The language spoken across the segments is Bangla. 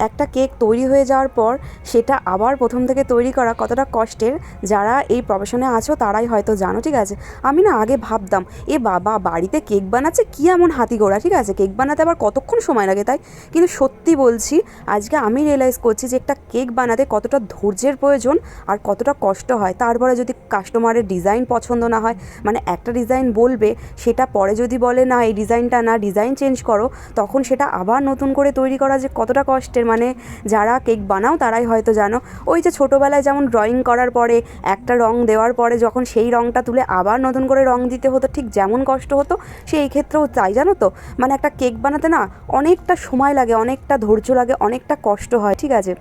একটা কেক তৈরি হয়ে যাওয়ার পর সেটা আবার প্রথম থেকে তৈরি করা কতটা কষ্টের, যারা এই প্রফেশনে আছো তারাই হয়তো জানো, ঠিক আছে। আমি না আগে ভাবতাম বাবা বাড়িতে কেক বানাচ্ছে কী এমন হাতিঘোড়া, ঠিক আছে, কেক বানাতে আবার কতক্ষণ সময় লাগে তাই। কিন্তু সত্যি বলছি, আজকে আমি রিয়েলাইজ করছি যে একটা কেক বানাতে কতটা ধৈর্যের প্রয়োজন আর কতটা কষ্ট হয়। তারপরে যদি কাস্টমারের ডিজাইন পছন্দ না হয়, মানে একটা ডিজাইন বলবে, সেটা পরে যদি বলে না এই ডিজাইনটা না, ডিজাইন চেঞ্জ করো, তখন সেটা আবার নতুন করে তৈরি করা যে কতটা কষ্টের, মানে যারা কেক বানাও তারাই হয়তো জানো। ওই যে ছোটোবেলায় যেমন ড্রয়িং করার পরে একটা রং দেওয়ার পরে যখন সেই রংটা তুলে আবার নতুন করে রং দিতে হতো, ঠিক যেমন কষ্ট হতো সেই ক্ষেত্রেও তাই, জানো তো। মানে একটা কেক বানাতে না অনেকটা সময় লাগে, অনেকটা ধৈর্য লাগে, অনেকটা কষ্ট হয়, ঠিক আছে,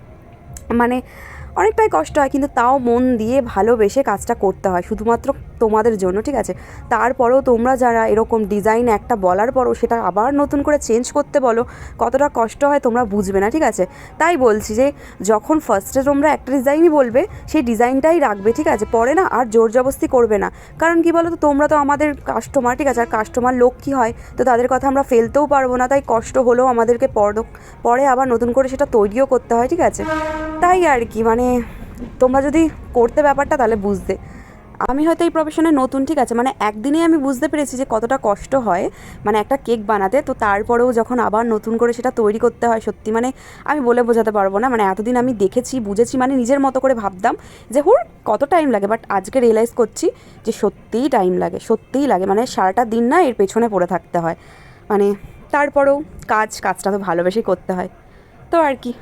মানে অনেকটাই কষ্ট হয়, কিন্তু তাও মন দিয়ে ভালোবেসে কাজটা করতে হয় শুধুমাত্র তোমাদের জন্য, ঠিক আছে। তারপরেও তোমরা যারা এরকম ডিজাইন একটা বলার পরও সেটা আবার নতুন করে চেঞ্জ করতে বলো, কতটা কষ্ট হয় তোমরা বুঝবে না, ঠিক আছে। তাই বলছি যে যখন ফার্স্টে তোমরা একটা ডিজাইনই বলবে সেই ডিজাইনটাই রাখবে, ঠিক আছে, পরে না আর জোর জবস্তি করবে না। কারণ কি বলো তো, তোমরা তো আমাদের কাস্টমার, ঠিক আছে, আর কাস্টমার লোক কী হয়, তো তাদের কথা আমরা ফেলতেও পারবো না, তাই কষ্ট হলেও আমাদেরকে পরে আবার নতুন করে সেটা তৈরিও করতে হয়, ঠিক আছে। তাই আর কি, মানে তোমরা যদি করতে ব্যাপারটা তাহলে বুঝতে। আমি হয়তো এই প্রফেশনে নতুন, ঠিক আছে, মানে একদিনেই আমি বুঝতে পেরেছি যে কতটা কষ্ট হয় মানে একটা কেক বানাতে। তো তারপরেও যখন আবার নতুন করে সেটা তৈরি করতে হয়, সত্যি মানে আমি বলে বোঝাতে পারবো না। মানে এতদিন আমি দেখেছি, বুঝেছি, মানে নিজের মতো করে ভাবতাম যে কত টাইম লাগে, বাট আজকে রিয়েলাইজ করছি যে সত্যিই টাইম লাগে, সত্যিই লাগে, মানে সারাটা দিন না এর পেছনে পড়ে থাকতে হয়। মানে তারপরেও কাজটা তো ভালোবেসেই করতে হয়, তো আর কি।